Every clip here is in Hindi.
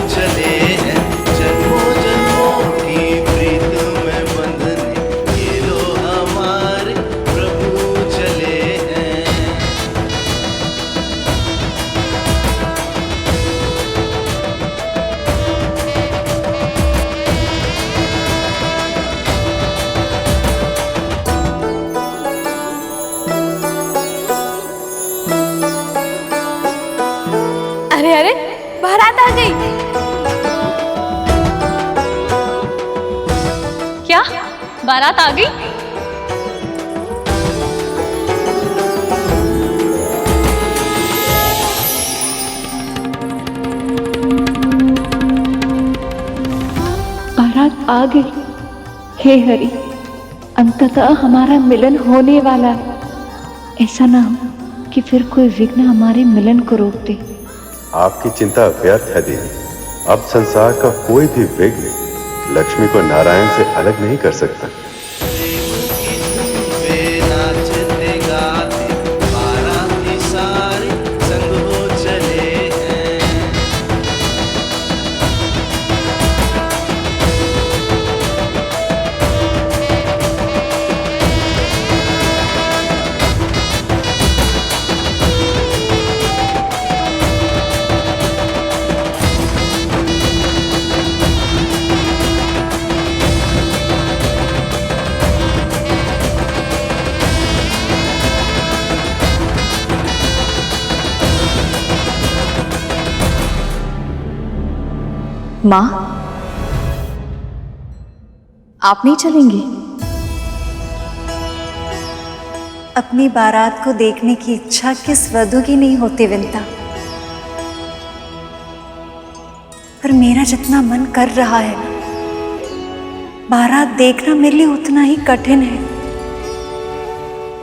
चले हैं, जन्मों जन्मों की प्रीत में बंधने, ये लो हमारे प्रभु चले हैं। अरे अरे, बारात आ गई। क्या बारात आ गई? बारात आ गई। हे हरि, अंततः हमारा मिलन होने वाला है। ऐसा ना हो कि फिर कोई विघ्न हमारे मिलन को रोक दे। आपकी चिंता व्यर्थ है देवी। अब संसार का कोई भी विघ्न लक्ष्मी को नारायण से अलग नहीं कर सकता। नाचते गाते बाराती सारे संग हो चले हैं। माँ, आप नहीं चलेंगी? अपनी बारात को देखने की इच्छा किस वधू की नहीं होती विंता, पर मेरा जितना मन कर रहा है ना, बारात देखना मेरे लिए उतना ही कठिन है।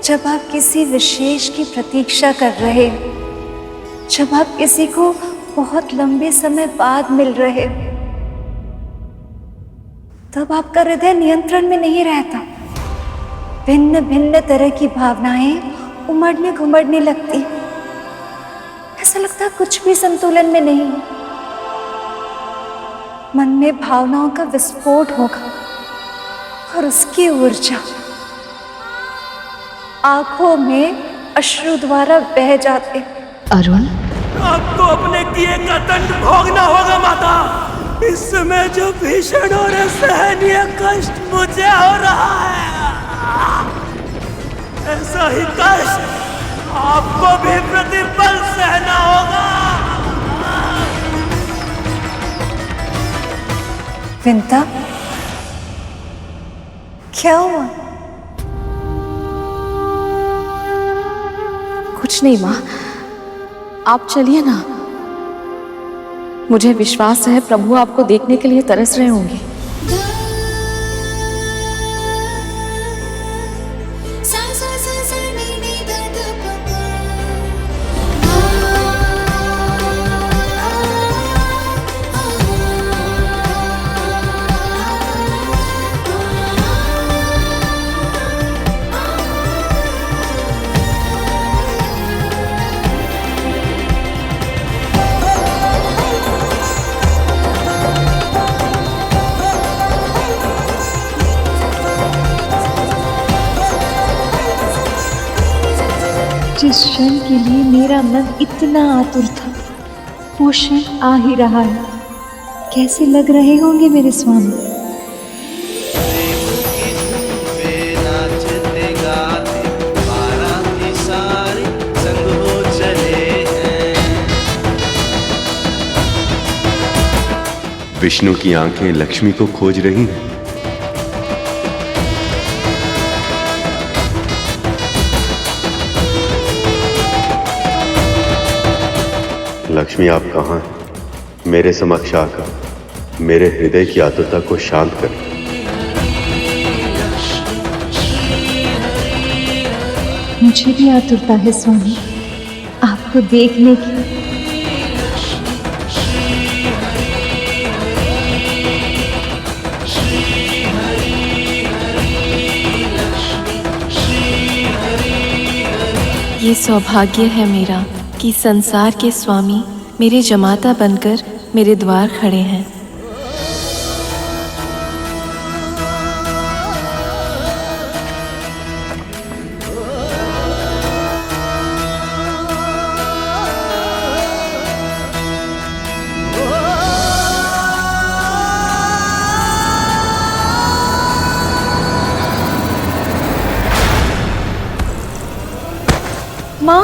जब आप किसी विशेष की प्रतीक्षा कर रहे हो, जब आप किसी को बहुत लंबे समय बाद मिल रहे हो, तब आपका हृदय नियंत्रण में नहीं रहता। भिन्न भिन्न तरह की भावनाएं उमड़ने घुमड़ने लगती। ऐसा लगता कुछ भी संतुलन में नहीं। मन में भावनाओं का विस्फोट होगा और उसकी ऊर्जा आंखों में अश्रु द्वारा बह जाते। अरुण, आपको अपने किए का दंड भोगना होगा माता। इस समय जो भीषण और असहनीय कष्ट मुझे हो रहा है, ऐसा ही कष्ट आपको भी प्रतिपल सहना होगा। विंता, क्या हुआ? कुछ नहीं माँ, आप चलिए ना। मुझे विश्वास है प्रभु आपको देखने के लिए तरस रहे होंगे। जिस क्षण के लिए मेरा मन इतना आतुर था, वो क्षण आ ही रहा है। कैसे लग रहे होंगे मेरे स्वामी? नाचते गाते बाराती सारे संग हो चले हैं। विष्णु की आंखें लक्ष्मी को खोज रही हैं। लक्ष्मी, आप कहाँ हैं? मेरे समक्ष आकर मेरे हृदय की आतुरता को शांत करें। मुझे भी आतुरता है स्वामी, आपको देखने की। ये सौभाग्य है मेरा कि संसार के स्वामी मेरे जमाता बनकर मेरे द्वार खड़े हैं। माँ,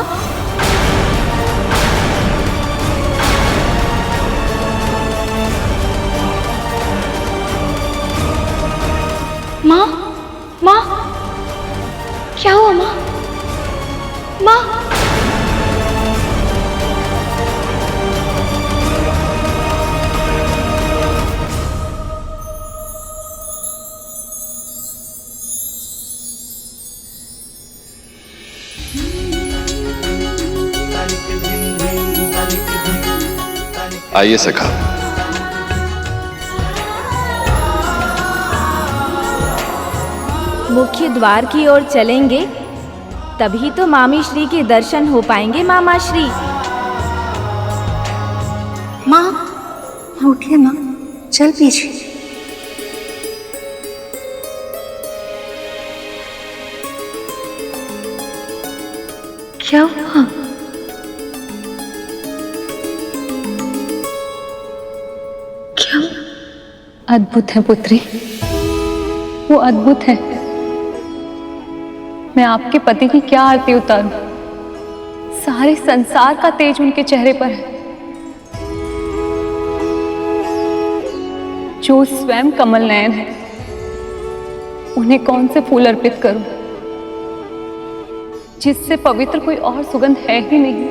माँ, माँ, क्या हुआ माँ? माँ, आइए सखा। मुख्य द्वार की ओर चलेंगे तभी तो मामी श्री के दर्शन हो पाएंगे। मामा श्री। माँ, उठिए माँ, चल पीछे। क्या हुआ? क्या? अद्भुत है पुत्री, वो अद्भुत है। मैं आपके पति की क्या आरती उतारूं? सारे संसार का तेज उनके चेहरे पर है। जो स्वयं कमल नयन है, उन्हें कौन से फूल अर्पित करूं? जिससे पवित्र कोई और सुगंध है ही नहीं,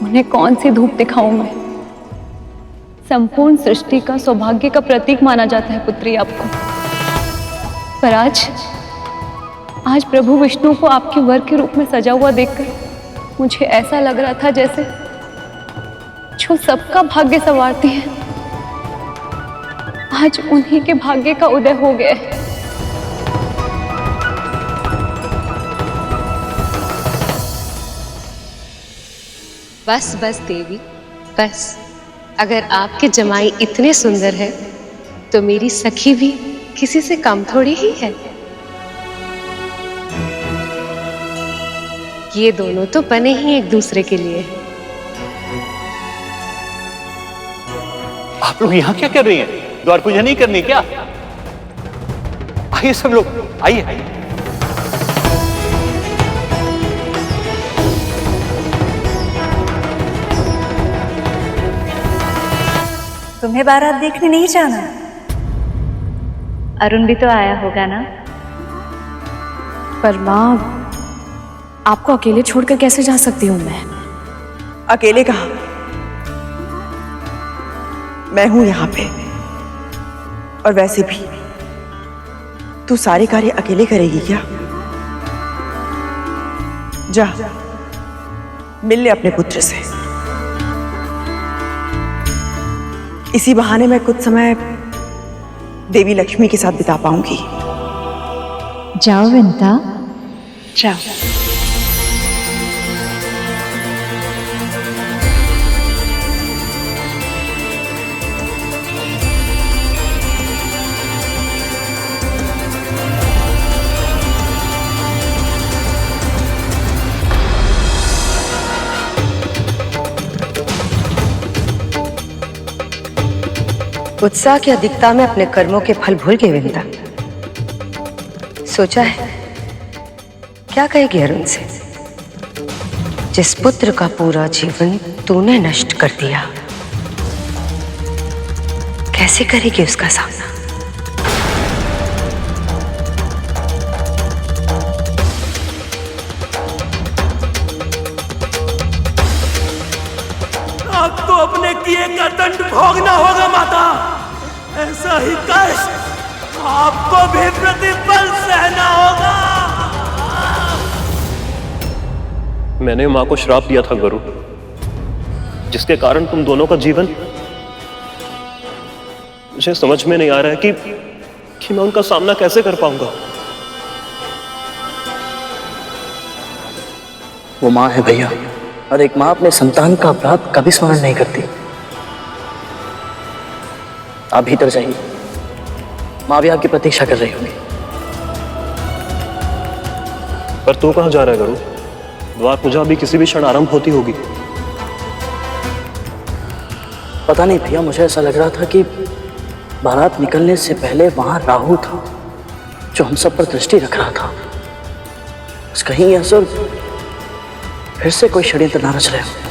उन्हें कौन सी धूप दिखाऊं मैं? संपूर्ण सृष्टि का सौभाग्य का प्रतीक माना जाता है पुत्री आपको, पर आज प्रभु विष्णु को आपके वर के रूप में सजा हुआ देखकर मुझे ऐसा लग रहा था जैसे जो सबका भाग्य संवारती है, आज उन्हीं के भाग्य का उदय हो गया है। बस बस देवी, बस। अगर आपके जमाई इतने सुंदर है तो मेरी सखी भी किसी से कम थोड़ी ही है। ये दोनों तो बने ही एक दूसरे के लिए। आप लोग यहाँ क्या कर रही हैं? द्वार पूजा नहीं करनी क्या? आइए सब लोग, आइए। तुम्हें बारात देखने नहीं जाना? अरुण भी तो आया होगा ना? पर माँ, आपको अकेले छोड़कर कैसे जा सकती हूँ मैं? अकेले कहाँ? मैं हूं यहाँ पे। और वैसे भी तू सारे कार्य अकेले करेगी क्या? जा, मिल ले अपने पुत्र से। इसी बहाने मैं कुछ समय देवी लक्ष्मी के साथ बिता पाऊंगी। जाओ विंता, जाओ। उत्साह की अधिकता में अपने कर्मों के फल भूल गए विंता। सोचा है क्या कहेगी अरुण से? जिस पुत्र का पूरा जीवन तूने नष्ट कर दिया, कैसे करेगी उसका सामना? आपको अपने किए का दंड भोगना होगा माता। ऐसा ही कष्ट आपको भी प्रतिपल सहना होगा। मैंने मां को श्राप दिया था गुरु, जिसके कारण तुम दोनों का जीवन, मुझे समझ में नहीं आ रहा है कि मैं उनका सामना कैसे कर पाऊंगा। वो मां है भैया, और एक मां अपने संतान का अपराध कभी स्मरण नहीं करती। आप भीतर जाइए, माँ भी आपकी प्रतीक्षा कर रही होगी। पर तू कहाँ जा रहा है गरुड़? द्वार पूजा अभी किसी भी क्षण आरंभ होती होगी। पता नहीं भैया, मुझे ऐसा लग रहा था कि बारात निकलने से पहले वहां राहु था जो हम सब पर दृष्टि रख रहा था। बस कहीं असुर फिर से कोई षड्यंत्र न रच रहे हो।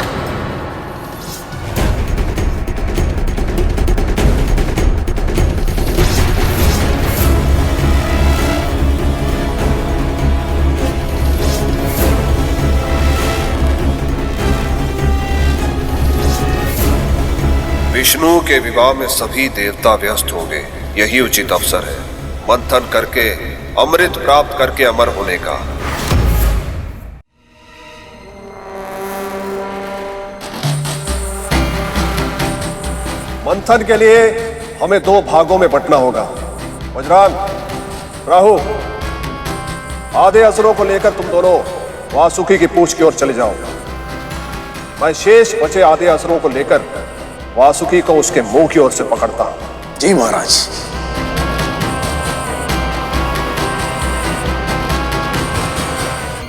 विष्णु के विवाह में सभी देवता व्यस्त होंगे, यही उचित अवसर है मंथन करके अमृत प्राप्त करके अमर होने का। मंथन के लिए हमें 2 भागों में बंटना होगा। वज्रान, राहु, आधे असुरों को लेकर तुम दोनों वासुकी की पूंछ की ओर चले जाओ। मैं शेष बचे आधे असुरों को लेकर वासुकी को उसके मुंह की ओर से पकड़ता हूं। जी महाराज।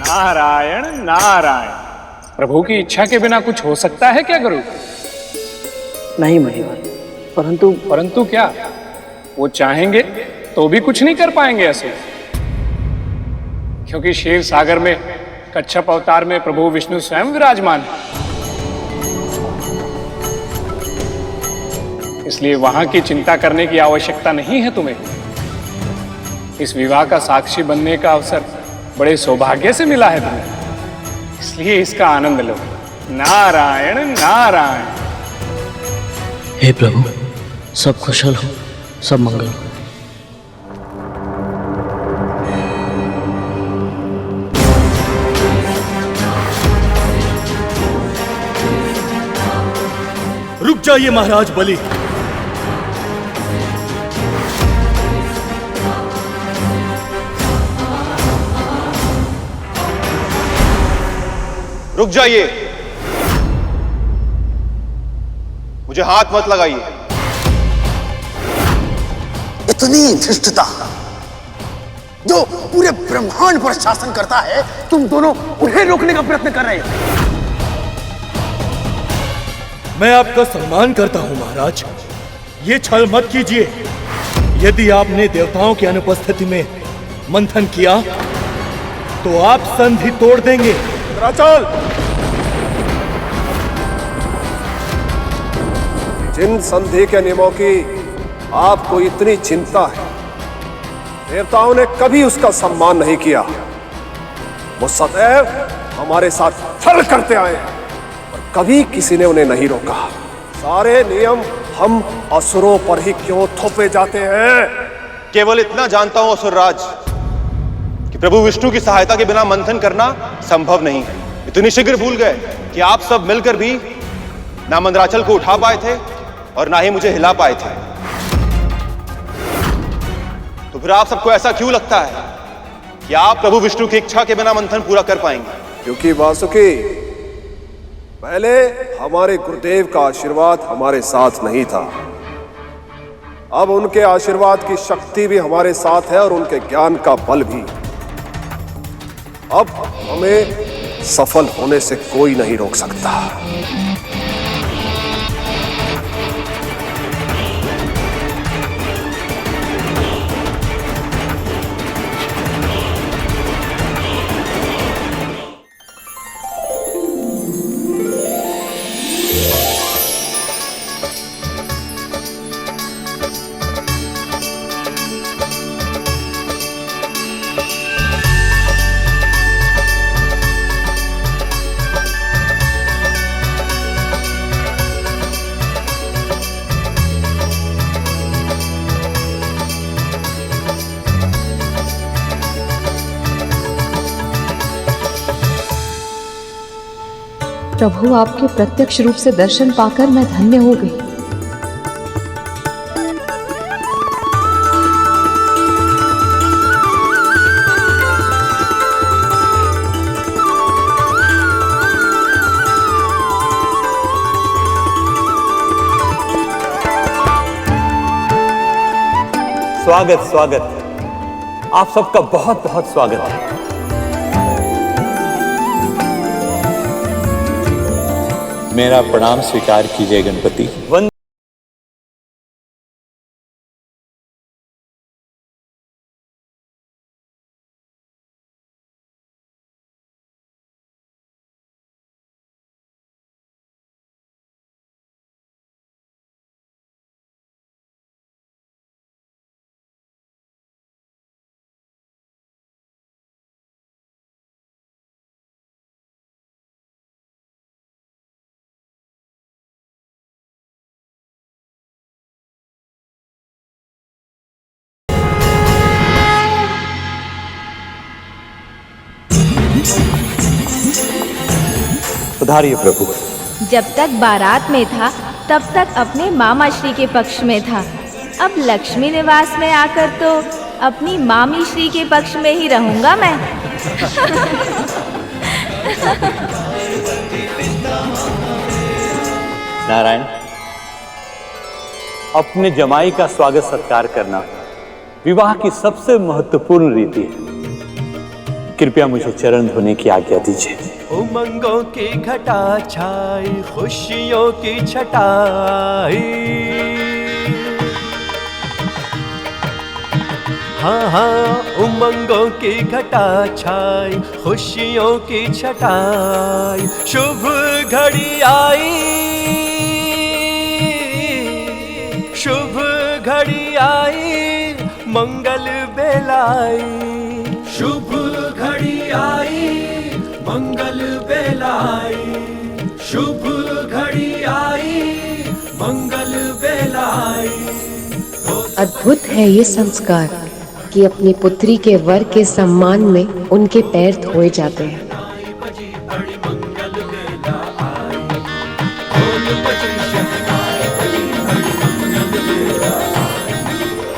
नारायण नारायण। प्रभु की इच्छा के बिना कुछ हो सकता है क्या गुरु? नहीं महिवर, परंतु क्या? वो चाहेंगे तो भी कुछ नहीं कर पाएंगे ऐसे, क्योंकि क्षीर सागर में कच्छप अवतार में प्रभु विष्णु स्वयं विराजमान है। इसलिए वहां की चिंता करने की आवश्यकता नहीं है तुम्हें। इस विवाह का साक्षी बनने का अवसर बड़े सौभाग्य से मिला है तुम्हें, इसलिए इसका आनंद लो। नारायण नारायण। हे प्रभु, सब कुशल हो, सब मंगल हो। रुक जाइए महाराज बलि। रुक जाइए, मुझे हाथ मत लगाइए। इतनी धृष्टता जो पूरे ब्रह्मांड पर शासन करता है, तुम दोनों उन्हें रोकने का प्रयत्न कर रहे हो। मैं आपका सम्मान करता हूं महाराज, ये छल मत कीजिए। यदि आपने देवताओं की अनुपस्थिति में मंथन किया तो आप संधि तोड़ देंगे। चल, जिन संधि के नियमों की आपको इतनी चिंता है, देवताओं ने कभी उसका सम्मान नहीं किया। वो सदैव हमारे साथ छल करते आए हैं और कभी किसी ने उन्हें नहीं रोका। सारे नियम हम असुरों पर ही क्यों थोपे जाते हैं? केवल इतना जानता हूं असुरराज कि प्रभु विष्णु की सहायता के बिना मंथन करना संभव नहीं है। इतनी शीघ्र भूल गए कि आप सब मिलकर भी ना मंदराचल को उठा पाए थे और ना ही मुझे हिला पाए थे। तो फिर आप सबको ऐसा क्यों लगता है कि आप प्रभु विष्णु की इच्छा के बिना मंथन पूरा कर पाएंगे? क्योंकि वासुकी, पहले हमारे गुरुदेव का आशीर्वाद हमारे साथ नहीं था, अब उनके आशीर्वाद की शक्ति भी हमारे साथ है और उनके ज्ञान का बल भी। अब हमें सफल होने से कोई नहीं रोक सकता। प्रभु, आपके प्रत्यक्ष रूप से दर्शन पाकर मैं धन्य हो गई। स्वागत स्वागत। आप सबका बहुत बहुत स्वागत है। मेरा प्रणाम स्वीकार कीजिए गणपति। पधारिए प्रभु। जब तक बारात में था तब तक अपने मामा श्री के पक्ष में था, अब लक्ष्मी निवास में आकर तो अपनी मामी श्री के पक्ष में ही रहूंगा मैं। नारायण, अपने जमाई का स्वागत सत्कार करना विवाह की सबसे महत्वपूर्ण रीति है। कृपया मुझे चरण धोने की आज्ञा दीजिए। उमंगों की घटा छाई, खुशियों की छटाई, हाँ हाँ उमंगों की घटा छाई, खुशियों की छटाई, शुभ घड़ी आई, शुभ घड़ी आई, मंगल बेलाई, शुभ घड़ी आई, मंगल बेलाई, शुभ घड़ी आई, मंगल बेलाई। अद्भुत है ये संस्कार कि अपनी पुत्री के वर के सम्मान में उनके पैर धोए जाते हैं।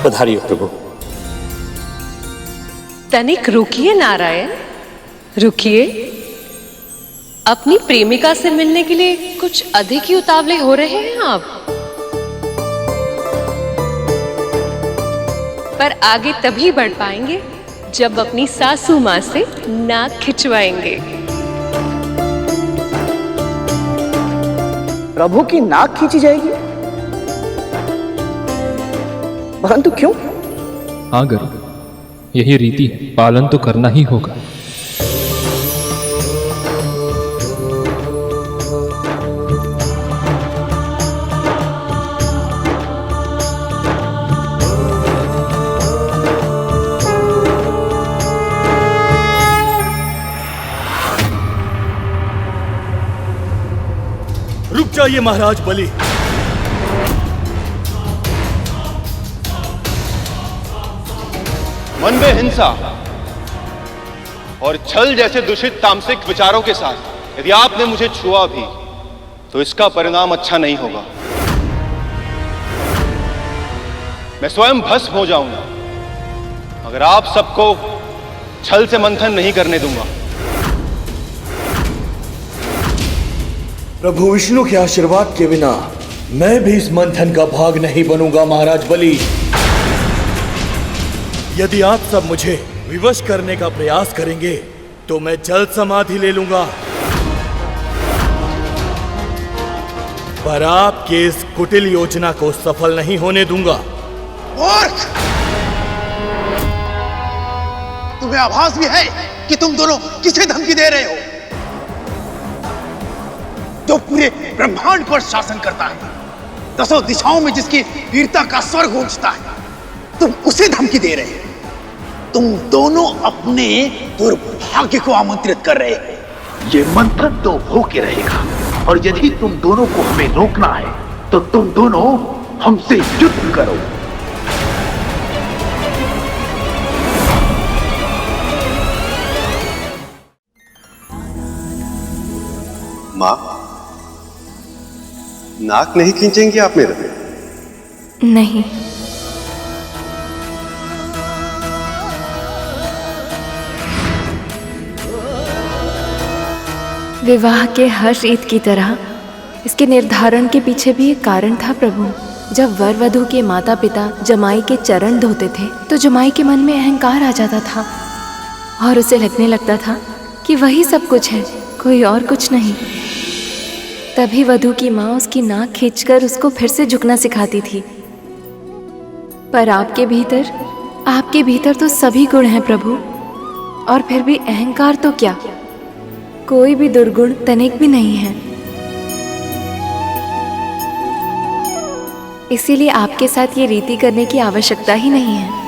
पधारिए प्रभु। तनिक रुकिए नारायण, रुकिए। अपनी प्रेमिका से मिलने के लिए कुछ अधिक ही उतावले हो रहे हैं आप। पर आगे तभी बढ़ पाएंगे जब अपनी सासू माँ से नाक खिंचवाएंगे। प्रभु की नाक खींची जाएगी? परंतु क्यों? हाँ गुरु, यही रीति है, पालन तो करना ही होगा। रुक जाइए महाराज बलि। मन में हिंसा और छल जैसे दूषित तामसिक विचारों के साथ यदि आपने मुझे छुआ भी तो इसका परिणाम अच्छा नहीं होगा। मैं स्वयं भस्म हो जाऊंगा मगर आप सबको छल से मंथन नहीं करने दूंगा। प्रभु विष्णु के आशीर्वाद के बिना मैं भी इस मंथन का भाग नहीं बनूंगा महाराज बलि। यदि आप सब मुझे विवश करने का प्रयास करेंगे तो मैं जल्द समाधि ले लूंगा, पर आपके इस कुटिल योजना को सफल नहीं होने दूंगा। मूर्ख! तुम्हें आभास भी है कि तुम दोनों किसे धमकी दे रहे हो? जो पूरे ब्रह्मांड पर शासन करता है, दसों दिशाओं में जिसकी वीरता का स्वर गूंजता है, तुम उसे धमकी दे रहे हो। तुम दोनों अपने दुर्भाग्य को आमंत्रित कर रहे हो। ये मंथन तो होके रहेगा और यदि तुम दोनों को हमें रोकना है तो तुम दोनों हमसे युद्ध करो। माँ, नाक नहीं खींचेंगी आप मेरा? नहीं। विवाह के हर्ष ईद की तरह इसके निर्धारण के पीछे भी एक कारण था प्रभु। जब वर वधू के माता पिता जमाई के चरण धोते थे तो जमाई के मन में अहंकार आ जाता था और उसे लगने लगता था कि वही सब कुछ है, कोई और कुछ नहीं। तभी वधू की माँ उसकी नाक खींचकर उसको फिर से झुकना सिखाती थी। पर आपके भीतर तो सभी गुण हैं प्रभु, और फिर भी अहंकार तो क्या, कोई भी दुर्गुण तनिक भी नहीं है। इसीलिए आपके साथ ये रीति करने की आवश्यकता ही नहीं है।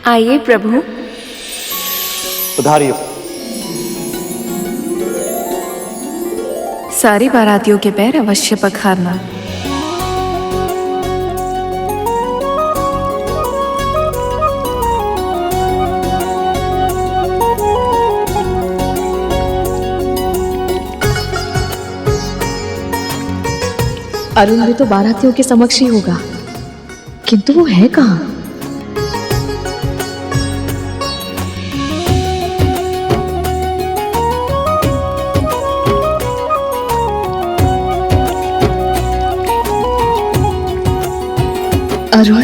आइए प्रभु। उधारियो। सारी बारातियों के पैर अवश्य पखारना। अरुण भी तो बारातियों के समक्ष ही होगा, किंतु वो है कहाँ? अरुण,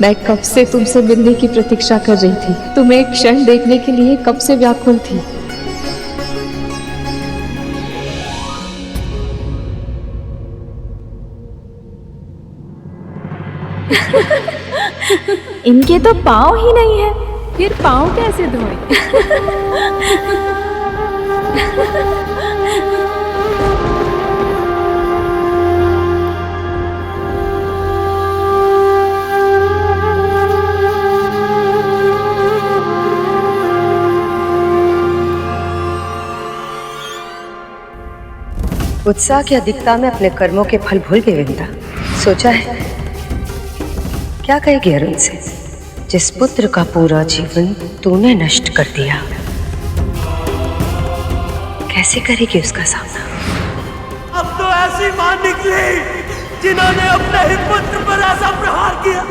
मैं कब से तुमसे मिलने की प्रतीक्षा कर रही थी। तुम्हें एक क्षण देखने के लिए कब से व्याकुल थी। इनके तो पाँव ही नहीं है, फिर पाँव कैसे धोए? उत्साह की अधिकता में अपने कर्मों के फल भूल गई विंदा। सोचा है क्या कहेगी अरुण से, जिस पुत्र का पूरा जीवन तूने नष्ट कर दिया? कैसे करेगी उसका सामना? अब तो ऐसी मां निकली जिन्होंने अपने ही पुत्र पर ऐसा प्रहार किया।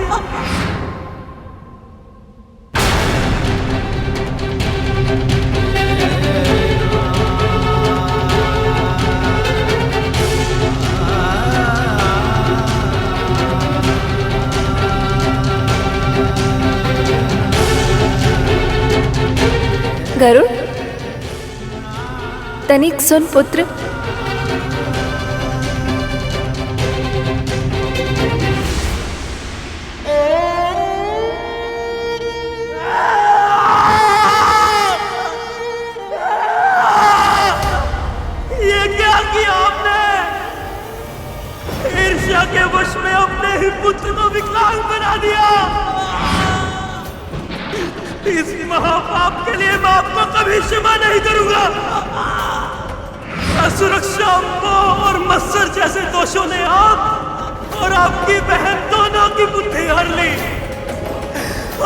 गरुड़, तनिक सुन पुत्र। ये क्या किया आपने? ईर्ष्या के वश में अपने ही पुत्र को विकलांग बना दिया। इस महापाप के लिए मैं आपको कभी क्षमा नहीं करूंगा। असुरक्षा, मोह और मत्सर जैसे दोषों ने आप और आपकी बहन दोनों की बुद्धि हर ली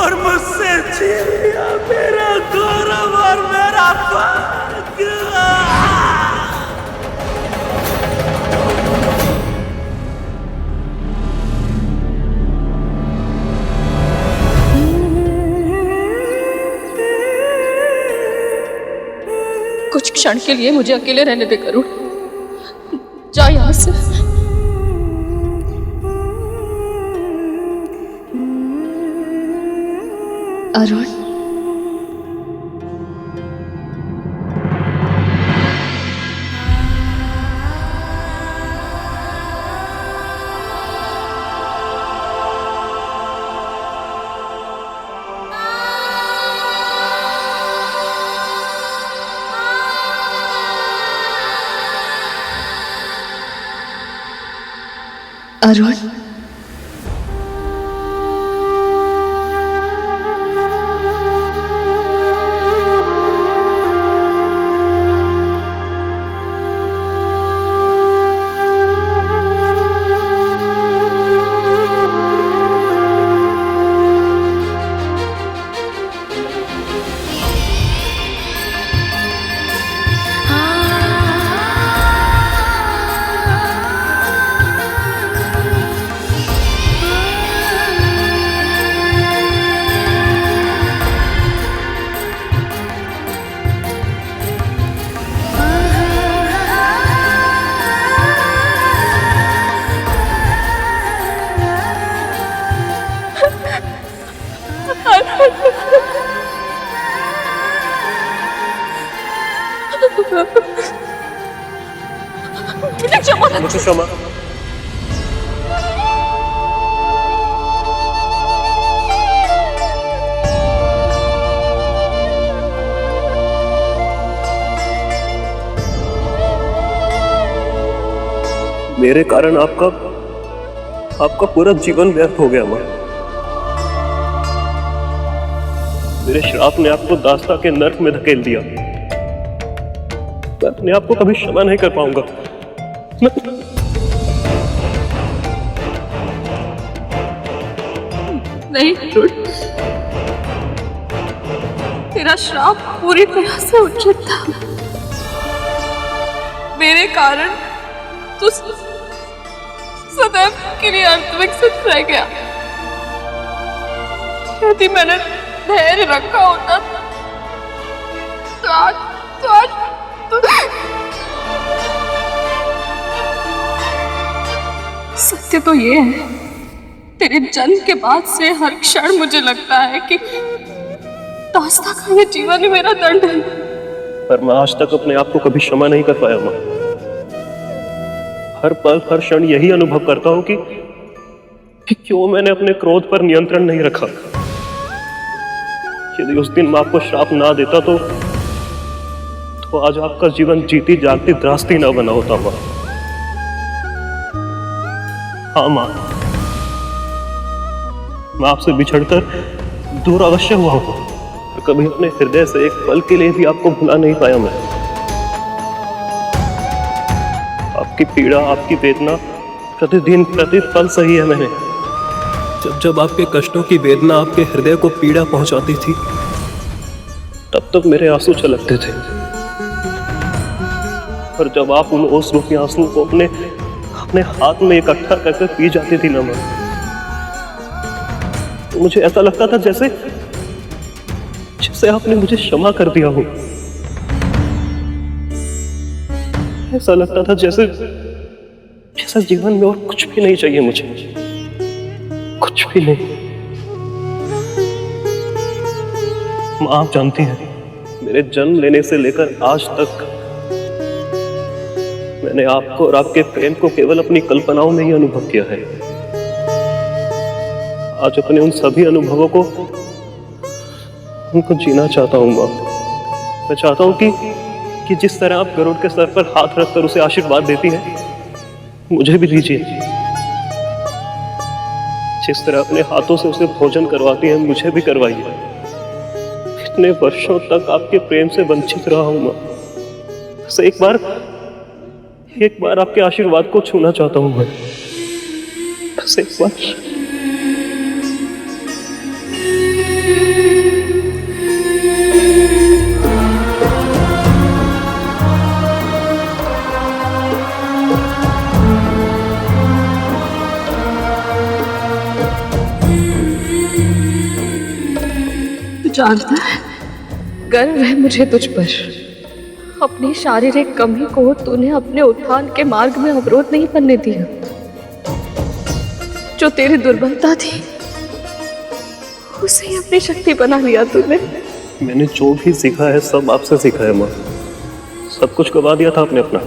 और मुझसे छीन लिया मेरा गौरव और मेरा भाग्य। कुछ क्षण के लिए मुझे अकेले रहने दे गरुड़, जा यहाँ से। अरुण, अरुण, मुझे क्षमा कर। मुझे क्षमा। मेरे कारण आपका पूरा जीवन व्यर्थ हो गया मां। मेरे श्राप ने आपको दास्ता के नर्क में धकेल दिया। मैं अपने आप को कभी क्षमा नहीं कर पाऊंगा। नहीं रुट, तेरा श्राप पूरी तरह से उचित था। मेरे कारण तू सदैव के लिए अर्थविकसित रह गया। यदि मैंने धैर्य रखा होता तो आज सत्य तो ये है, तेरे जन्म के बाद से हर क्षण मुझे लगता है कि दास्ता का ये जीवन ही मेरा दंड है। पर मैं आज तक अपने आप को कभी क्षमा नहीं कर पाया मां। हर पल हर क्षण यही अनुभव करता हूं कि क्यों मैंने अपने क्रोध पर नियंत्रण नहीं रखा। यदि उस दिन मैं आपको श्राप ना देता तो आज आपका जीवन जीती जागती त्रासदी ना बना होता मां। हाँ मां, मैं आपसे बिछड़कर दूर अवश्य हुआ हूं, पर कभी अपने हृदय से एक पल के लिए भी आपको भुला नहीं पाया मैं। आपकी पीड़ा, आपकी वेदना प्रतिदिन प्रतिपल सही है मैंने। जब जब आपके कष्टों की वेदना आपके हृदय को पीड़ा पहुंचाती थी, तब तब मेरे आंसू छलकते थे। पर जब आप उन ओस रूपी आंसुओं को अपने हाथ में इकट्ठा करके पी जाती थी ना मां, तो मुझे ऐसा लगता था जैसे आपने मुझे क्षमा कर दिया हो। ऐसा लगता था जैसे जीवन में और कुछ भी नहीं चाहिए मुझे, कुछ भी नहीं। मां, आप जानती हैं, मेरे जन्म लेने से लेकर आज तक मैंने आपको और आपके प्रेम को केवल अपनी कल्पनाओं में ही अनुभव किया है। आज अपने उन सभी अनुभवों को उनको जीना चाहता हूं मां। मैं चाहता हूं कि जिस तरह आप गरुड़ के सर पर हाथ रखकर उसे आशीर्वाद देती हैं, मुझे भी दीजिए। जिस तरह अपने हाथों से उसे भोजन करवाती हैं, मुझे भी करवाइए। इतने वर्षों तक आपके प्रेम से वंचित रहा हूं मां। बस एक बार आपके आशीर्वाद को छूना चाहता हूं मैं। बस एक बार। जानता है, गर्व है मुझे तुझ पर। अपनी शारीरिक कमी को तूने अपने उत्थान के मार्ग में अवरोध नहीं बनने दिया। जो तेरी दुर्बलता थी, उसे ही अपनी शक्ति बना लिया तूने। मैंने जो भी सीखा है सब आपसे सीखा है मां। सब कुछ गवा दिया था आपने अपना,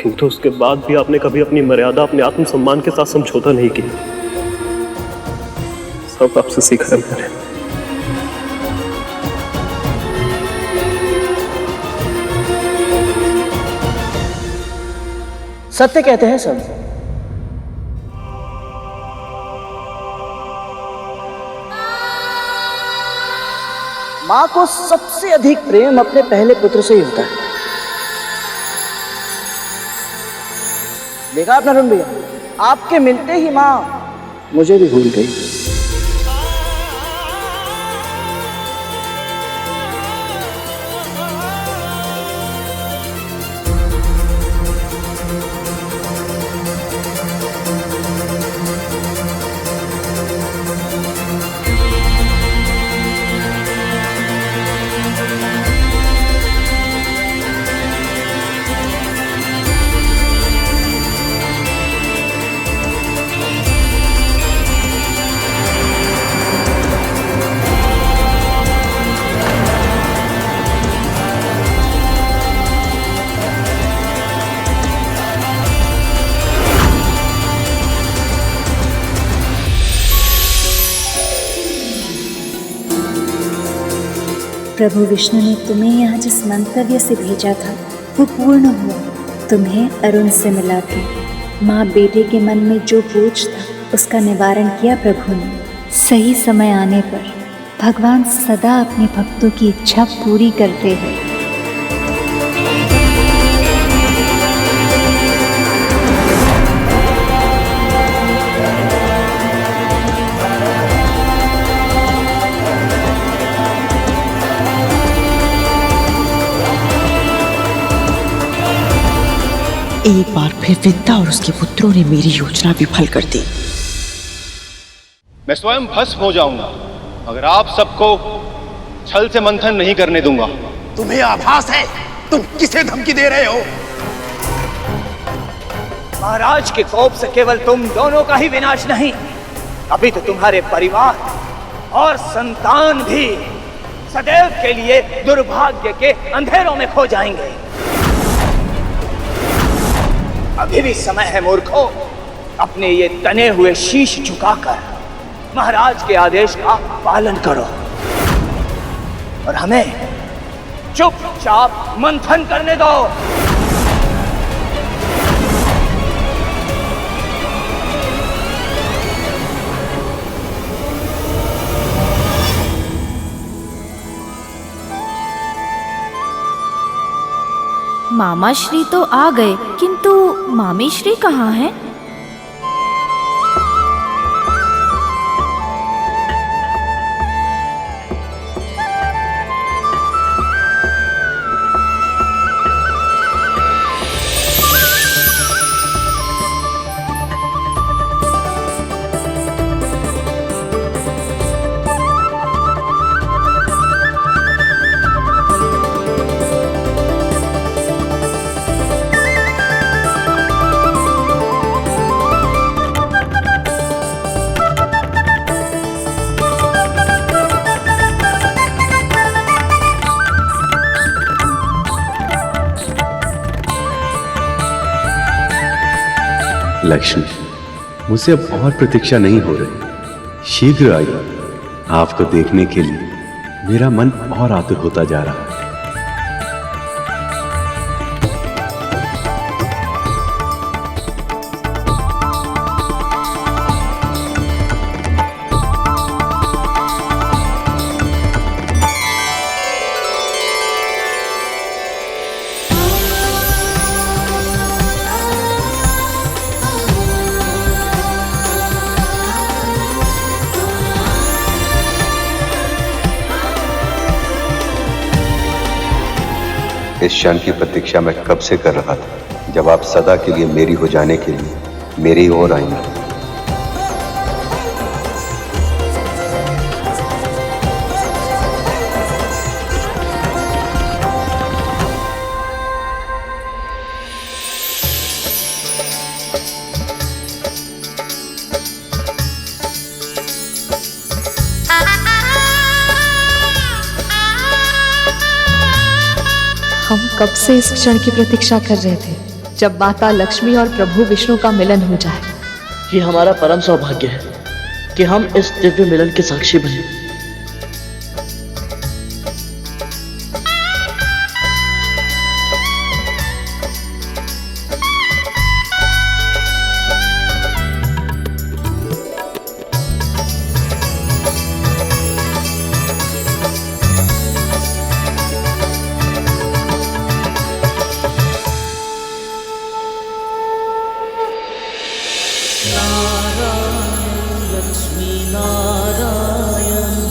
किंतु उसके बाद भी आपने कभी अपनी मर्यादा, अपने आत्मसम्मान के साथ समझौता नहीं किया। सब आपसे सीखा है मैंने। सत्य कहते हैं सब। मां को सबसे अधिक प्रेम अपने पहले पुत्र से ही होता है। देखा आपने अरुण भैया, आपके मिलते ही मां मुझे भी भूल गई। प्रभु विष्णु ने तुम्हें यहाँ जिस मंतव्य से भेजा था वो पूर्ण हुआ। तुम्हें अरुण से मिला के माँ बेटे के मन में जो बोझ था उसका निवारण किया प्रभु ने। सही समय आने पर भगवान सदा अपने भक्तों की इच्छा पूरी करते हैं। एक बार फिर विद्या और उसके पुत्रों ने मेरी योजना विफल कर दी। मैं स्वयं भस्म हो जाऊंगा मगर आप सबको छल से मंथन नहीं करने दूंगा। तुम्हें आभास है तुम किसे धमकी दे रहे हो? महाराज के कोप से केवल तुम दोनों का ही विनाश नहीं, अभी तो तुम्हारे परिवार और संतान भी सदैव के लिए दुर्भाग्य के अंधेरों में खो जाएंगे। अभी भी समय है मूर्खों, अपने ये तने हुए शीश झुकाकर महाराज के आदेश का पालन करो और हमें चुपचाप मंथन करने दो। मामा श्री तो आ गए, किंतु मामी श्री कहाँ हैं? लक्ष्मी, मुझसे अब और प्रतीक्षा नहीं हो रही। शीघ्र आइए। आपको देखने के लिए मेरा मन और आतुर होता जा रहा है। इस क्षण की प्रतीक्षा मैं कब से कर रहा था, जब आप सदा के लिए मेरी हो जाने के लिए मेरी ओर आएंगे। हम कब से इस क्षण की प्रतीक्षा कर रहे थे, जब माता लक्ष्मी और प्रभु विष्णु का मिलन हो जाए। ये हमारा परम सौभाग्य है कि हम इस दिव्य मिलन के साक्षी बने। नारायण लक्ष्मी नारायण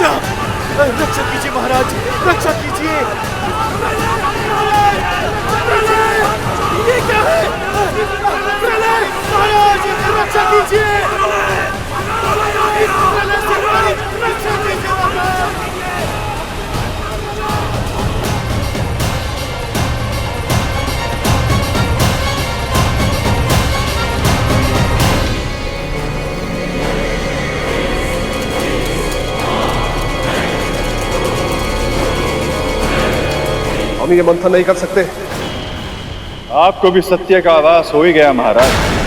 रक्षा रक्षा कीजिए महाराज, रक्षा कीजिए। ये क्या है महाराज, रक्षा कीजिए। रक्षा कीजिए महाराज। हम ये मंथन नहीं कर सकते। आपको भी सत्य का आभास हो ही गया महाराज।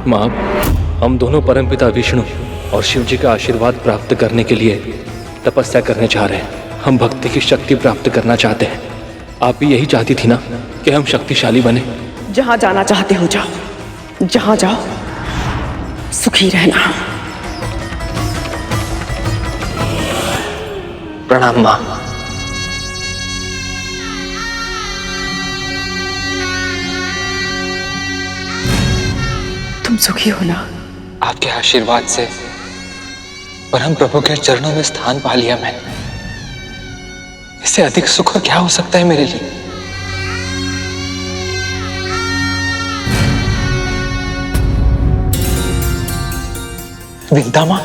माँ, हम दोनों परमपिता विष्णु और शिव जी का आशीर्वाद प्राप्त करने के लिए तपस्या करने जा रहे हैं। हम भक्ति की शक्ति प्राप्त करना चाहते हैं। आप भी यही चाहती थी ना कि हम शक्तिशाली बने? जहां जाना चाहते हो जाओ, जहां जाओ सुखी रहना। प्रणाम माँ। तुम सुखी हो ना? आपके आशीर्वाद से परम प्रभु के चरणों में स्थान पा लिया मैंने। इससे अधिक सुख क्या हो सकता है मेरे लिए? विंदा माँ,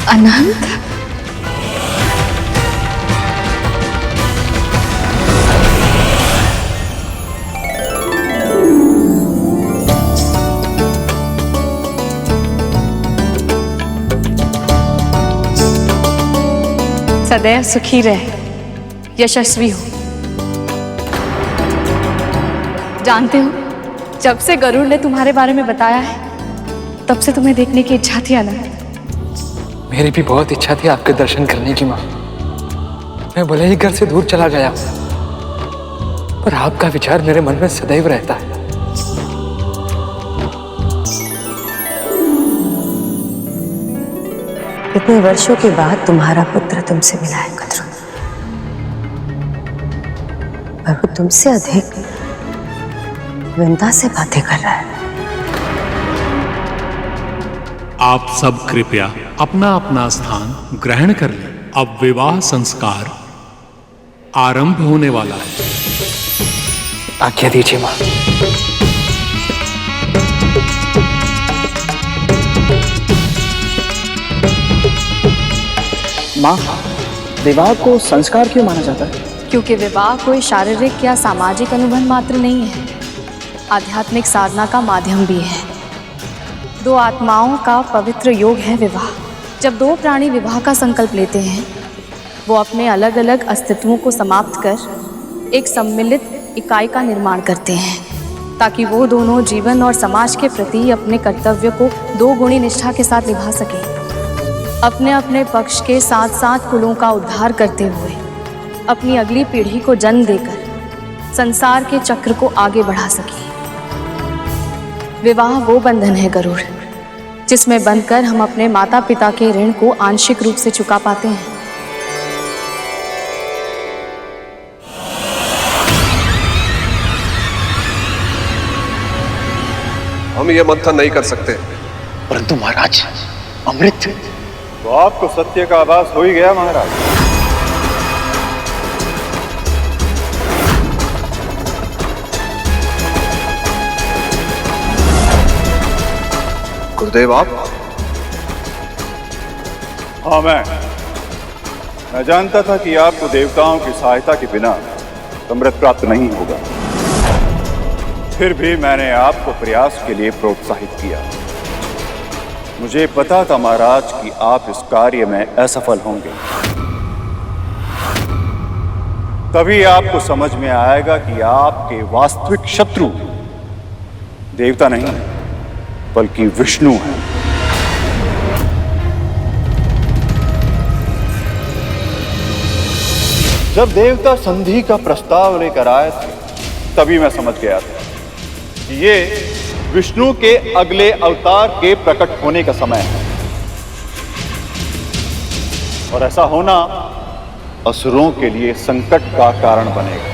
अनंत, सदैव सुखी रहे, यशस्वी हो। जानते हो, जब से गरुड़ ने तुम्हारे बारे में बताया है तब से तुम्हें देखने की इच्छा थी अनंत। मेरी भी बहुत इच्छा थी आपके दर्शन करने की माँ। मैं भले ही घर से दूर चला गया पर आपका विचार मेरे मन में सदैव रहता है। इतने वर्षों के बाद तुम्हारा पुत्र तुमसे मिला है कद्रू, और वो तुमसे अधिक विंदा से बातें कर रहा है। आप सब कृपया अपना अपना स्थान ग्रहण कर लें। अब विवाह संस्कार आरंभ होने वाला है। आज्ञा दीजिए माँ। माँ, विवाह को संस्कार क्यों माना जाता है? क्योंकि विवाह कोई शारीरिक या सामाजिक अनुबंध मात्र नहीं है, आध्यात्मिक साधना का माध्यम भी है। दो आत्माओं का पवित्र योग है विवाह। जब दो प्राणी विवाह का संकल्प लेते हैं, वो अपने अलग अलग अस्तित्वों को समाप्त कर एक सम्मिलित इकाई का निर्माण करते हैं, ताकि वो दोनों जीवन और समाज के प्रति अपने कर्तव्य को दो गुणी निष्ठा के साथ निभा सकें, अपने अपने पक्ष के साथ साथ कुलों का उद्धार करते हुए अपनी अगली पीढ़ी को जन्म देकर संसार के चक्र को आगे बढ़ा सके। विवाह वो बंधन है गरुड़, जिसमें बंधकर हम अपने माता पिता के ऋण को आंशिक रूप से चुका पाते हैं। हम ये मंथन नहीं कर सकते। परंतु महाराज, अमृत। तो आपको सत्य का आभास हो ही गया महाराज। गुरुदेव आप? हाँ, मैं जानता था कि आपको देवताओं की सहायता के बिना अमृत प्राप्त नहीं होगा। फिर भी मैंने आपको प्रयास के लिए प्रोत्साहित किया। मुझे पता था महाराज कि आप इस कार्य में असफल होंगे। तभी आपको समझ में आएगा कि आपके वास्तविक शत्रु देवता नहीं बल्कि विष्णु हैं। जब देवता संधि का प्रस्ताव लेकर आए थे, तभी मैं समझ गया था कि ये विष्णु के अगले अवतार के प्रकट होने का समय है, और ऐसा होना असुरों के लिए संकट का कारण बनेगा।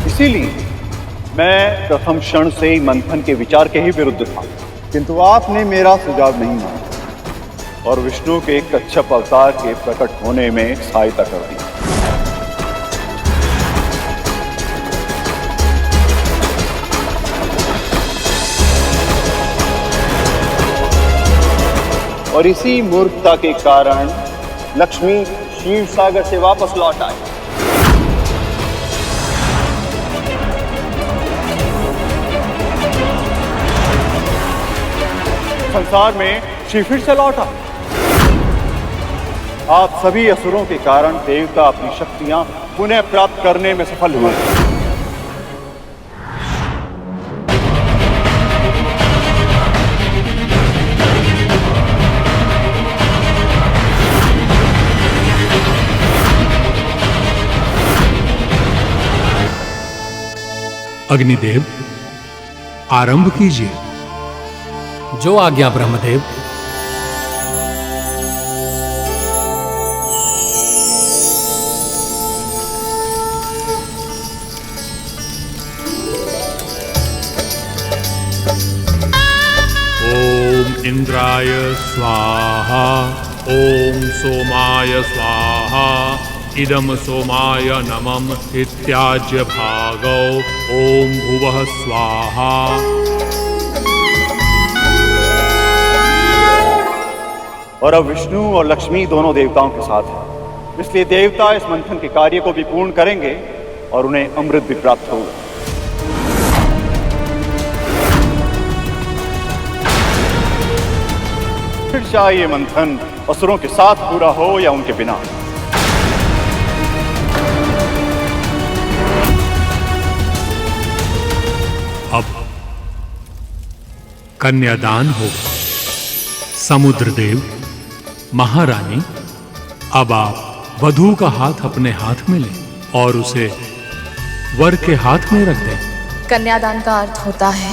इसीलिए मैं प्रथम क्षण से ही मंथन के विचार के ही विरुद्ध था, किंतु आपने मेरा सुझाव नहीं माना और विष्णु के कच्छप अवतार के प्रकट होने में सहायता कर दी। और इसी मूर्खता के कारण लक्ष्मी क्षीर सागर से वापस लौट आई। संसार में शिव फिर से लौटा। आप सभी असुरों के कारण देवता अपनी शक्तियां पुनः प्राप्त करने में सफल हुए। अग्निदेव, आरंभ कीजिए। जो आज्ञा ब्रह्मदेव। ओम इंद्राय स्वाहा, ओम सोमाय स्वाहा, इदम सोमाय नमः इत्याज्य भागौ, ओम भुवः स्वाहा। और अब विष्णु और लक्ष्मी दोनों देवताओं के साथ हैं, इसलिए देवता इस मंथन के कार्य को भी पूर्ण करेंगे और उन्हें अमृत भी प्राप्त होगा। फिर चाहे ये मंथन असुरों के साथ पूरा हो या उनके बिना। अब कन्यादान होगा। समुद्रदेव, महारानी, अब आप वधू का हाथ अपने हाथ में लें और उसे वर के हाथ में रख दें। कन्यादान का अर्थ होता है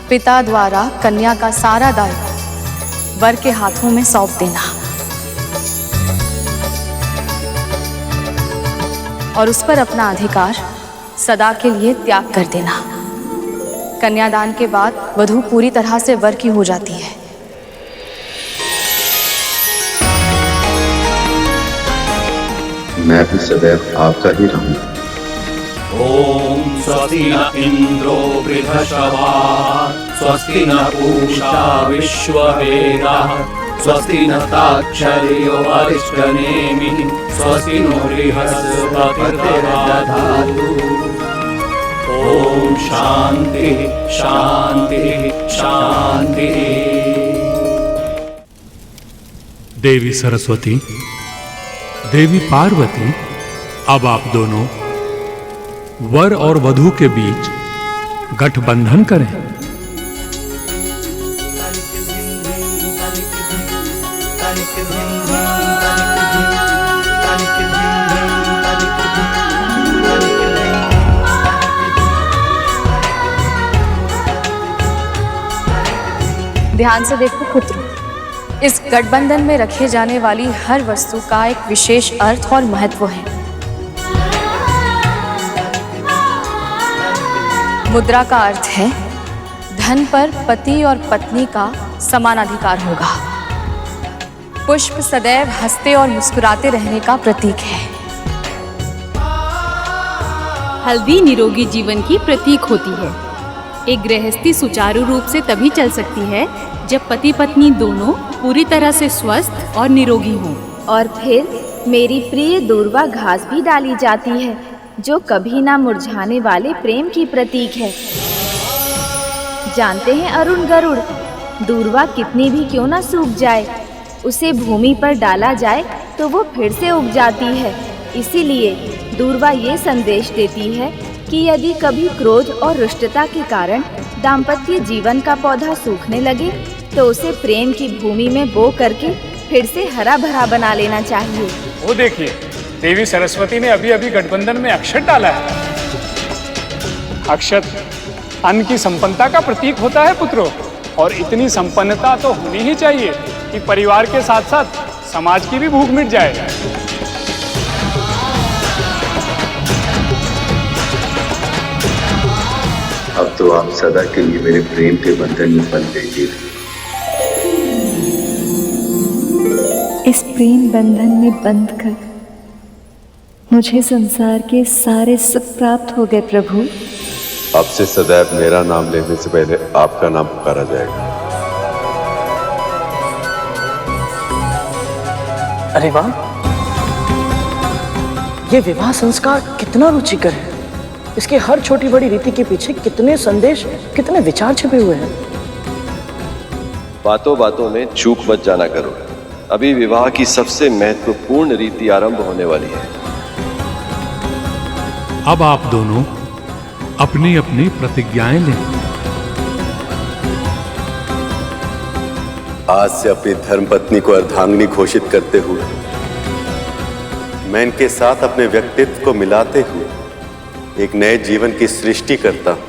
पिता द्वारा कन्या का सारा दायित्व वर के हाथों में सौंप देना और उस पर अपना अधिकार सदा के लिए त्याग कर देना। कन्यादान के बाद वधू पूरी तरह से वर की हो जाती है। मैं भी सदैव आपका ही रहूंगा। ओम स्वस्ति न इंद्रो वृद्धश्रवाः स्वस्ति न पूषा विश्ववेदाः स्वस्ति न ताक्षर्यो अरिष्टनेमिः स्वस्ति नो बृहस्पतिर्दधातु। ओम शांति शांति शांति। देवी सरस्वती, देवी पार्वती, अब आप दोनों वर और वधू के बीच गठबंधन करें। ध्यान से देखो पुत्र, इस गठबंधन में रखे जाने वाली हर वस्तु का एक विशेष अर्थ और महत्व है। मुद्रा का अर्थ है धन पर पति और पत्नी का समान अधिकार होगा। पुष्प सदैव हंसते और मुस्कुराते रहने का प्रतीक है। हल्दी निरोगी जीवन की प्रतीक होती है। एक गृहस्थी सुचारू रूप से तभी चल सकती है जब पति पत्नी दोनों पूरी तरह से स्वस्थ और निरोगी हों। और फिर मेरी प्रिय दूर्वा घास भी डाली जाती है, जो कभी ना मुरझाने वाले प्रेम की प्रतीक है। जानते हैं अरुण गरुड़, दूर्वा कितनी भी क्यों ना सूख जाए, उसे भूमि पर डाला जाए तो वो फिर से उग जाती है। इसीलिए दूर्वा ये संदेश देती है कि यदि कभी क्रोध और रुष्टता के कारण दाम्पत्य जीवन का पौधा सूखने लगे तो उसे प्रेम की भूमि में बो करके फिर से हरा भरा बना लेना चाहिए। वो देखिए, देवी सरस्वती ने अभी अभी गठबंधन में अक्षत डाला है। अक्षत अन्न की संपन्नता का प्रतीक होता है पुत्रों, और इतनी संपन्नता तो होनी ही चाहिए कि परिवार के साथ साथ समाज की भी भूख मिट जाए। अब तो आप सदा के लिए मेरे प्रेम के बंधन में बंध गए। इस प्रेम बंधन में बंध कर मुझे संसार के सारे सुख प्राप्त हो गए प्रभु। अब से सदैव मेरा नाम लेने से पहले आपका नाम पुकारा जाएगा। अरे वाह, ये विवाह संस्कार कितना रुचिकर है। इसके हर छोटी बड़ी रीति के पीछे कितने संदेश, कितने विचार छिपे हुए हैं। बातों बातों में चूक मत जाना करो, अभी विवाह की सबसे महत्वपूर्ण रीति आरंभ होने वाली है। अब आप दोनों अपनी अपनी प्रतिज्ञाएं लें। आज से अपनी धर्मपत्नी को अर्धांगिनी घोषित करते हुए मैं इनके साथ अपने व्यक्तित्व को मिलाते हुए एक नए जीवन की सृष्टि करता हूं।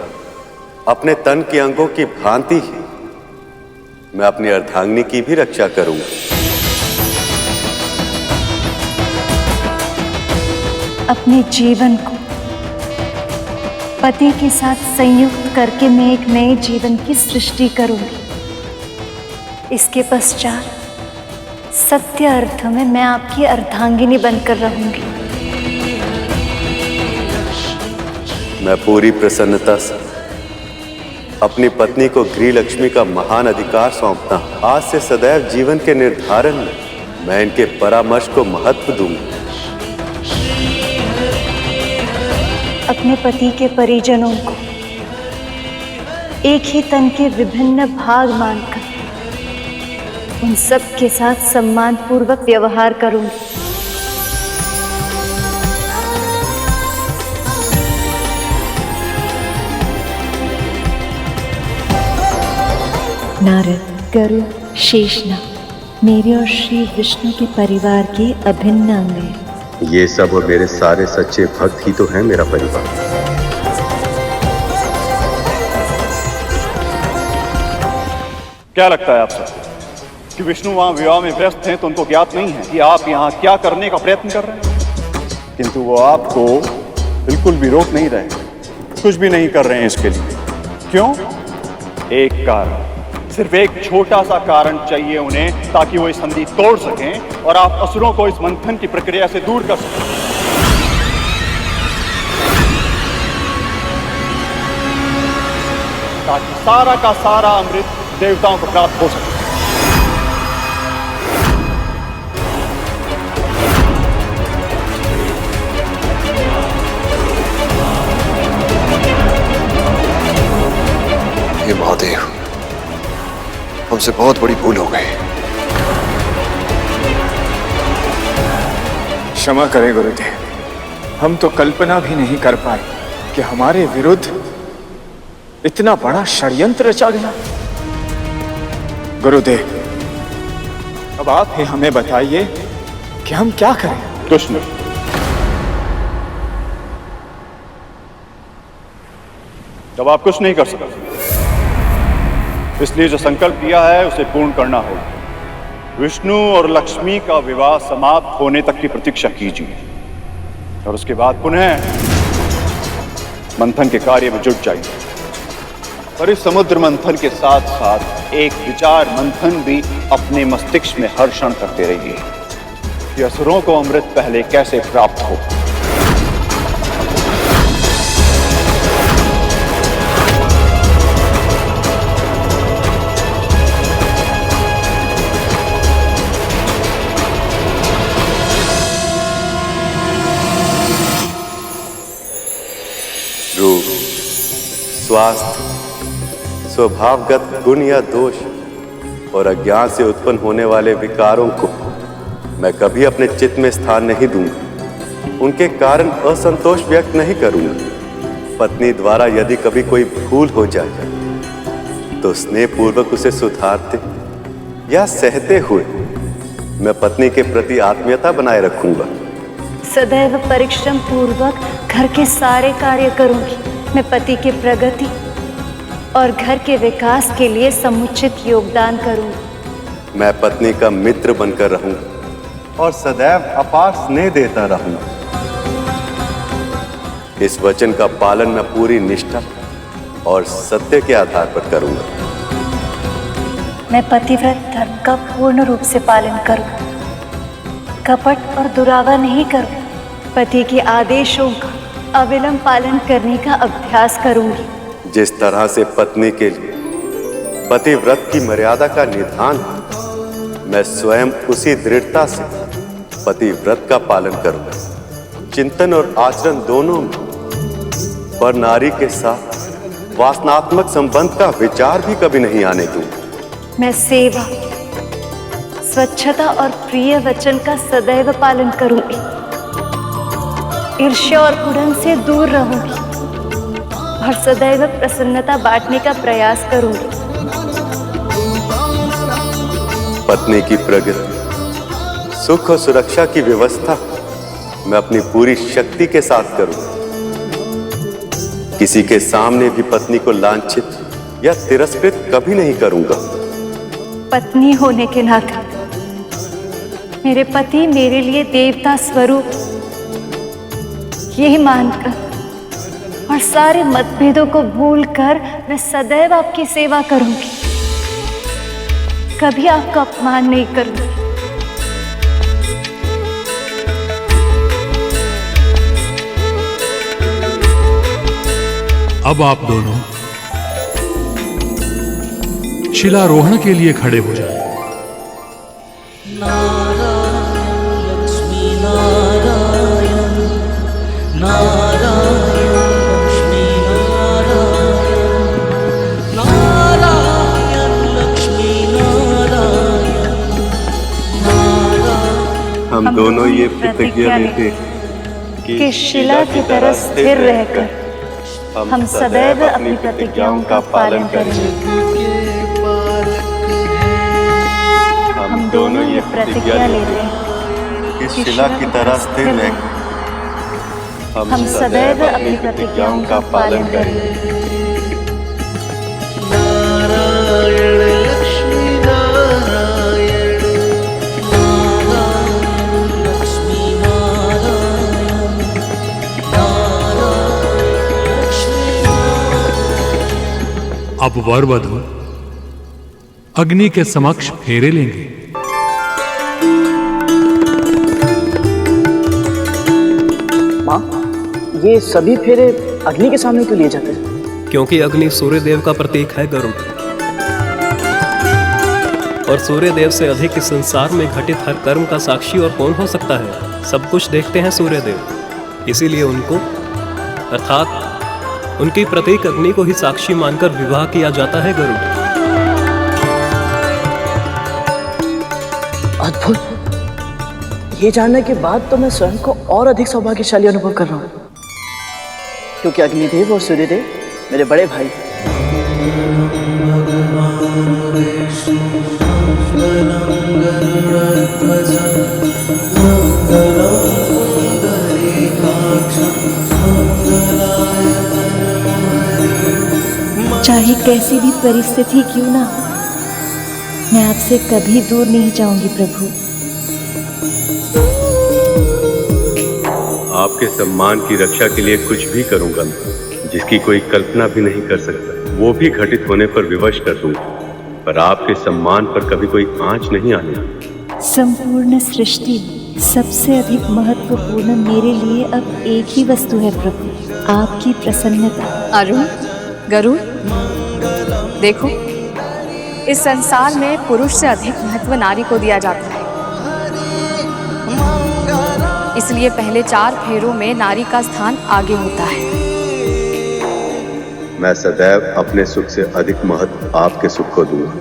अपने तन के अंगों की भांति ही मैं अपनी अर्धांगिनी की भी रक्षा करूंगा। अपने जीवन को पति के साथ संयुक्त करके मैं एक नए जीवन की सृष्टि करूंगी। इसके पश्चात सत्य अर्थ में मैं आपकी अर्धांगिनी बनकर रहूंगी। मैं पूरी प्रसन्नता से अपनी पत्नी को गृह लक्ष्मी का महान अधिकार सौंपता हूं। आज से सदैव जीवन के निर्धारण में मैं इनके परामर्श को महत्व दूंगा। अपने पति के परिजनों को एक ही तन के विभिन्न भाग मानकर उन सब के साथ सम्मान पूर्वक व्यवहार करूंगी। नारद, गरुड़, शेषनाग मेरे और श्री विष्णु के परिवार के अभिन्न अंग हैं। ये सब और मेरे सारे सच्चे भक्त ही तो हैं मेरा परिवार। क्या लगता है आप सबको कि विष्णु वहां विवाह में व्यस्त हैं, तो उनको ज्ञात नहीं है कि आप यहाँ क्या करने का प्रयत्न कर रहे हैं? किंतु वो आपको बिल्कुल भी रोक नहीं रहे, कुछ भी नहीं कर रहे हैं इसके लिए। क्यों? एक कारण, सिर्फ एक छोटा सा कारण चाहिए उन्हें, ताकि वो इस संधि तोड़ सकें और आप असुरों को इस मंथन की प्रक्रिया से दूर कर सकें। ताकि सारा का सारा अमृत देवताओं को प्राप्त हो सके। हे महादेव, हमसे बहुत बड़ी भूल हो गई। क्षमा करें गुरुदेव, हम तो कल्पना भी नहीं कर पाए कि हमारे विरुद्ध इतना बड़ा षड्यंत्र रचा गया। गुरुदेव, अब आप ही हमें बताइए कि हम क्या करें। कुछ नहीं, जब आप कुछ नहीं कर सकते, इसलिए जो संकल्प किया है उसे पूर्ण करना होगा। विष्णु और लक्ष्मी का विवाह समाप्त होने तक की प्रतीक्षा कीजिए और उसके बाद पुनः मंथन के कार्य में जुट जाइए। और इस समुद्र मंथन के साथ साथ एक विचार मंथन भी अपने मस्तिष्क में हर क्षण करते रहिए कि असुरों को अमृत पहले कैसे प्राप्त हो। रूप, स्वास्थ्य, स्वभावगत गुण या दोष और अज्ञान से उत्पन्न होने वाले विकारों को मैं कभी अपने चित्त में स्थान नहीं दूंगा। उनके कारण असंतोष व्यक्त नहीं करूंगा। पत्नी द्वारा यदि कभी कोई भूल हो जाए तो स्नेहपूर्वक उसे सुधारते या सहते हुए मैं पत्नी के प्रति आत्मीयता बनाए रखूंगा। सदैव परिश्रम पूर्वक घर के सारे कार्य करूंगी। मैं पति की प्रगति और घर के विकास के लिए समुचित योगदान करूंगी। मैं पत्नी का मित्र बनकर रहूंगा और सदैव अपार स्नेह देता रहूंगा। इस वचन का पालन मैं पूरी निष्ठा और सत्य के आधार पर करूंगा। मैं पतिव्रत धर्म का पूर्ण रूप से पालन करूंगा, कपट और दुरावा नहीं करूंगा। पति के आदेशों का अविलंब पालन करने का अभ्यास करूंगी। जिस तरह से पत्नी के लिए पतिव्रत की मर्यादा का निधान है, मैं स्वयं उसी दृढ़ता से पतिव्रत का पालन करूंगा। चिंतन और आचरण दोनों में पर नारी के साथ वासनात्मक संबंध का विचार भी कभी नहीं आने दूंगा। मैं सेवा, स्वच्छता और प्रिय वचन का सदैव पालन करूंगी। ईर्ष्या और कुड़न से दूर रहूंगी और सदैव प्रसन्नता बांटने का प्रयास करूंगी। पत्नी की प्रगति, सुख और सुरक्षा की व्यवस्था मैं अपनी पूरी शक्ति के साथ करूंगा। किसी के सामने भी पत्नी को लांछित या तिरस्कृत कभी नहीं करूंगा। पत्नी होने के नाते मेरे पति मेरे लिए देवता स्वरूप यही मानकर और सारे मतभेदों को भूलकर मैं सदैव आपकी सेवा करूंगी। कभी आपका अपमान नहीं करूंगी। अब आप दोनों शिलारोहण के लिए खड़े हो जाएं। हम दोनों ये प्रतिज्ञा लेते कि शिला की तरह स्थिर रहकर हम सदैव अपनी प्रतिज्ञाओं का पालन करेंगे। हम दोनों ये प्रतिज्ञा लेते हैं कि शिला की तरह स्थिर रहकर हम सदैव अपनी प्रतिज्ञाओं का पालन करेंगे। अब वर वधू अग्नि के समक्ष फेरे लेंगे। माँ, ये सभी फेरे अग्नि के सामने क्यों लिए जाते हैं? क्योंकि अग्नि सूर्य देव का प्रतीक है गरुड़, और सूर्य देव से अधिक इस संसार में घटित हर कर्म का साक्षी और कौन हो सकता है? सब कुछ देखते हैं सूर्य देव, इसीलिए उनको अर्थात उनकी प्रतीक अग्नि को ही साक्षी मानकर विवाह किया जाता है गरुड़। अद्भुत! ये जानने के बाद तो मैं स्वयं को और अधिक सौभाग्यशाली अनुभव कर रहा हूँ, क्योंकि अग्निदेव और सूर्यदेव मेरे बड़े भाई हैं। चाहे कैसी भी परिस्थिति क्यों ना हो, मैं आपसे कभी दूर नहीं जाऊंगी प्रभु। आपके सम्मान की रक्षा के लिए कुछ भी करूंगा, जिसकी कोई कल्पना भी नहीं कर सकता। वो भी घटित होने पर विवश कर दूंगा, पर आपके सम्मान पर कभी कोई आंच नहीं आने। संपूर्ण सृष्टि सबसे अधिक महत्वपूर्ण मेरे लिए अब एक ही वस्तु है प्रभु, आपकी प्रसन्नता। अरुण, गरुड़, देखो, इस संसार में पुरुष से अधिक महत्व नारी को दिया जाता है। इसलिए पहले 4 फेरों में नारी का स्थान आगे होता है। मैं सदैव अपने सुख से अधिक महत्व आपके सुख को दूंगा।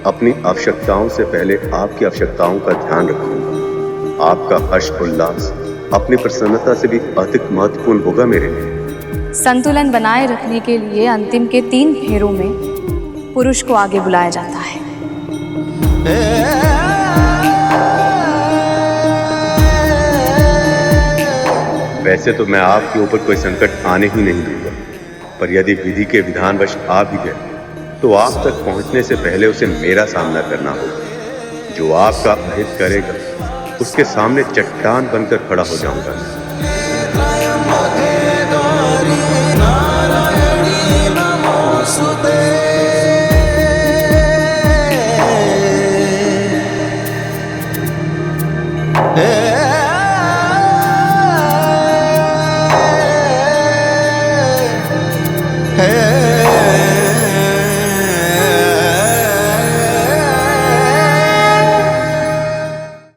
अपनी आवश्यकताओं से पहले आपकी आवश्यकताओं का ध्यान रखूंगा। आपका हर्ष उल्लास अपनी प्रसन्नता से भी अधिक महत्वपूर्ण होगा मेरे लिए। संतुलन बनाए रखने के लिए अंतिम के 3 फेरों में पुरुष को आगे बुलाया जाता है। वैसे तो मैं आपके ऊपर कोई संकट आने ही नहीं दूंगा, पर यदि विधि के विधानवश आ भी गए तो आप तक पहुंचने से पहले उसे मेरा सामना करना होगा। जो आपका अहित करेगा उसके सामने चट्टान बनकर खड़ा हो जाऊंगा। Hey